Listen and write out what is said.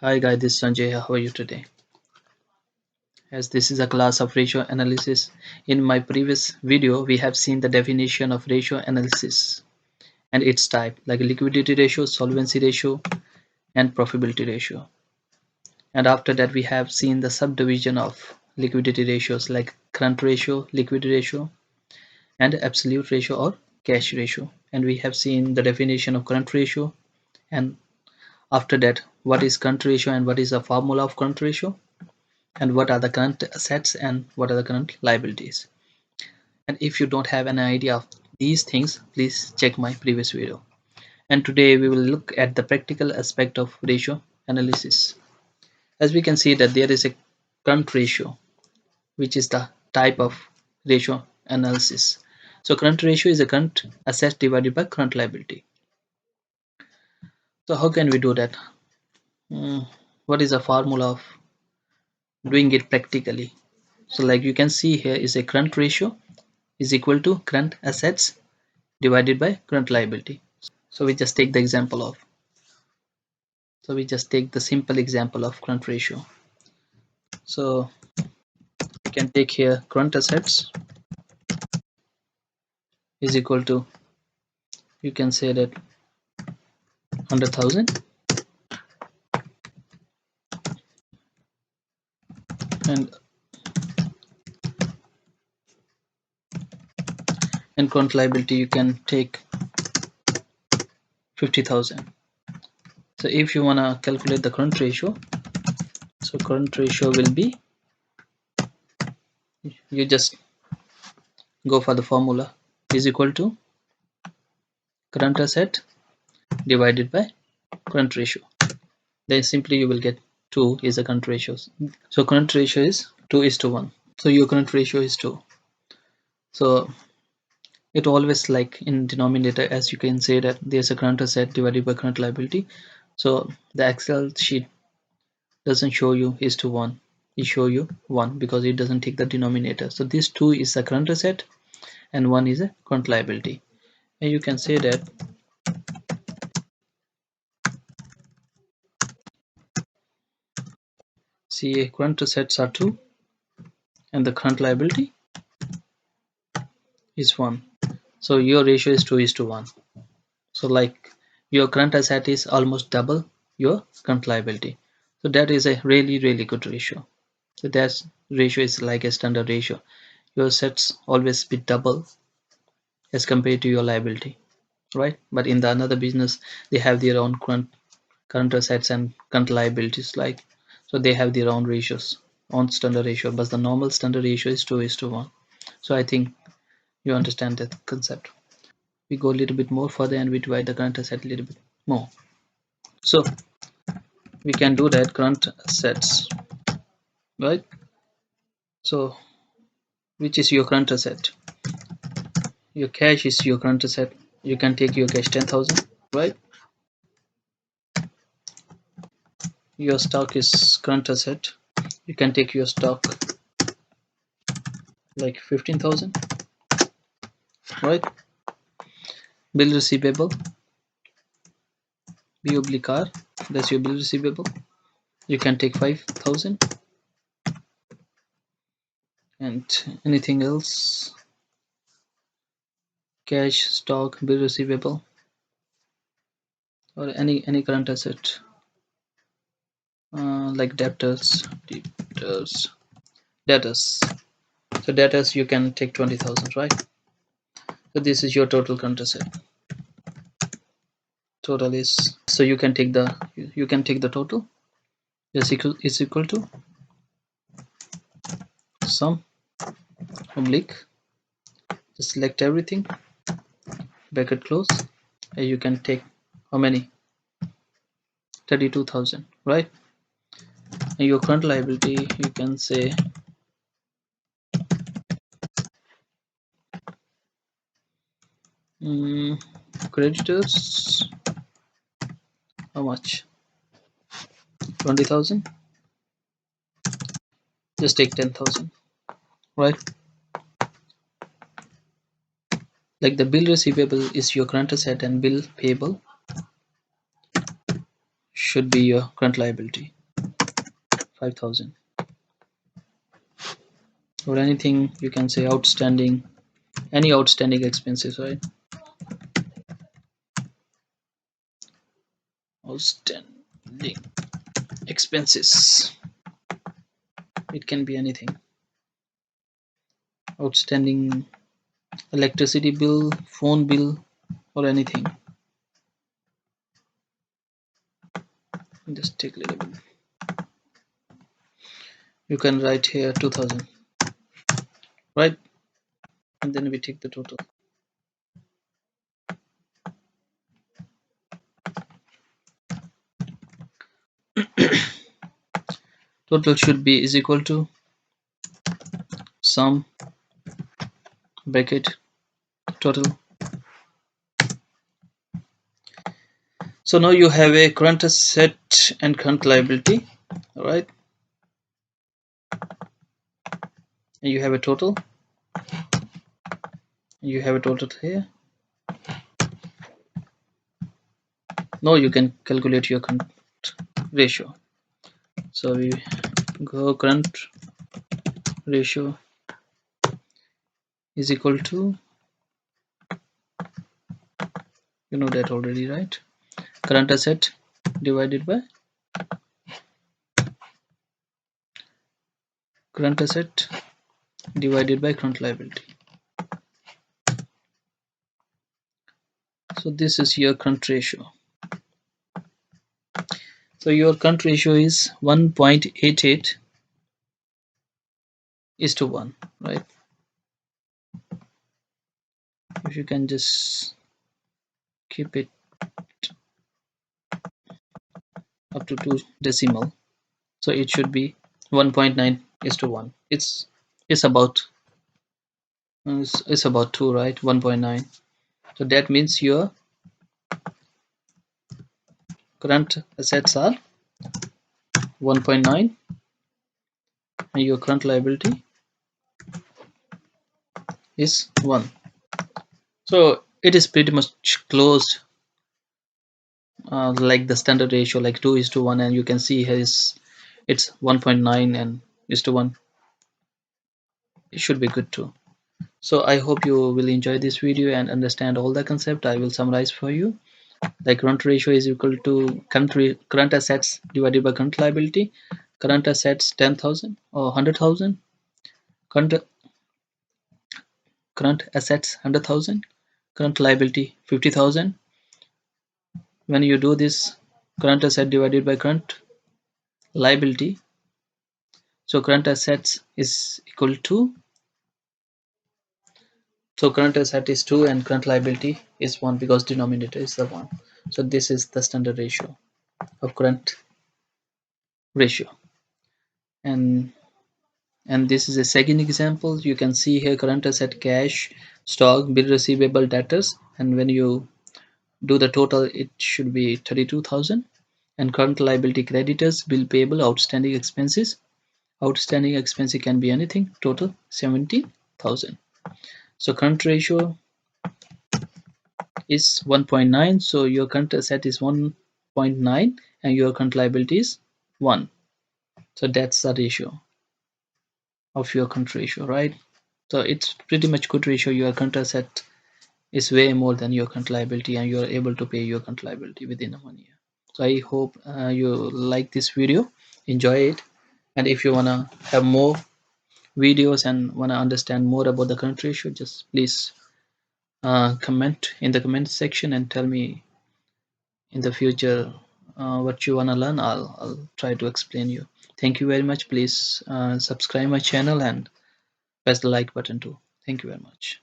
Hi guys, this is Sanjay here. How are you today? As this is a class of ratio analysis, in my previous video we have seen the definition of ratio analysis and its type like liquidity ratio, solvency ratio and profitability ratio. And after that we have seen the subdivision of liquidity ratios like current ratio, liquidity ratio and absolute ratio or cash ratio. And we have seen the definition of current ratio, and after that what is current ratio and what is the formula of current ratio, and what are the current assets and what are the current liabilities. And if you don't have an idea of these things, please check my previous video. And today we will look at the practical aspect of ratio analysis. As we can see that there is a current ratio, which is the type of ratio analysis. So current ratio is a current asset divided by current liability. So how can we do that? What is the formula of doing it practically? So like you can see here is a current ratio is equal to current assets divided by current liability. So we just take the example of, so we just take the simple example of current ratio. So we can take here current assets is equal to, you can say that 100,000, and in current liability you can take 50,000. So if you want to calculate the current ratio, so current ratio will be, you just go for the formula, is equal to current asset divided by current ratio. Then simply you will get 2 is the current ratios. So current ratio is 2:1. So your current ratio is 2. So it always like in denominator, as you can say that there's a current asset divided by current liability. So the Excel sheet doesn't show you is to 1, it show you 1 because it doesn't take the denominator. So this 2 is the current asset and 1 is a current liability. And you can say that see current assets are 2 and the current liability is 1. So your ratio is 2:1. So like your current asset is almost double your current liability. So that is a really good ratio. So that ratio is like a standard ratio. Your assets always be double as compared to your liability, right? But in the another business, they have their own current assets and current liabilities, like, so they have their own ratios, own standard ratio. But the normal standard ratio is 2:1. So I think you understand that concept. We go a little bit more further and we divide the current asset a little bit more. So we can do that current assets, right? So which is your current asset? Your cash is your current asset. You can take your cash 10,000, right? Your stock is current asset. You can take your stock like 15,000, right? Bill receivable, B oblique R, that's your bill receivable. You can take 5,000, and anything else, cash, stock, bill receivable, or any current asset, like debtors. So debtors you can take 20,000, right? So this is your total current asset. Total is, so you can take the total is equal to sum oblique, just select everything, bracket close, and you can take how many, 32,000, right? And your current liability, you can say creditors, how much, 20,000, just take 10,000, right? Like the bill receivable is your current asset and bill payable should be your current liability, 5,000. Or anything you can say outstanding, any outstanding expenses, right? Outstanding expenses. It can be anything. Outstanding electricity bill, phone bill, or anything. Just take a little bit. You can write here 2000, right? And then we take the total. Total should be is equal to sum bracket total. So now you have a current asset and current liability, all right? And you have a total. You have a total here. Now you can calculate your current ratio. So we go current ratio is equal to, you know that already, right? Current asset divided by current asset divided by current liability. So this is your current ratio. So your current ratio is 1.88 is to 1, right? If you can just keep it up to 2 decimal, so it should be 1.9 is to 1. It's about it's about 2, right? 1.9. So that means your current assets are 1.9 and your current liability is 1. So it is pretty much close, like the standard ratio, like 2 is to 1, and you can see here is it's 1.9 and is to 1. It should be good too. So I hope you will enjoy this video and understand all the concept. I will summarize for you. The current ratio is equal to current assets divided by current liability. Current assets 10,000 or 100,000. Current current assets 100,000. Current liability 50,000. When you do this, current asset divided by current liability, so current assets is equal to, so current asset is 2 and current liability is 1 because denominator is the 1. So this is the standard ratio of current ratio. And this is a second example. You can see here current asset cash, stock, bill receivable, debtors, and when you do the total it should be 32,000. And current liability creditors, bill payable, outstanding expenses. Outstanding expense can be anything, total 70,000. So current ratio is 1.9, so your current asset is 1.9 and your current liability is 1. So that's the ratio of your current ratio, right? So it's pretty much good ratio. Your current asset is way more than your current liability and you're able to pay your current liability within 1 year. So I hope you like this video, enjoy it, and if you want to have more videos and want to understand more about the current ratio, just please comment in the comment section and tell me in the future what you want to learn. I'll try to explain you. Thank you very much. Please subscribe my channel and press the like button too. Thank you very much.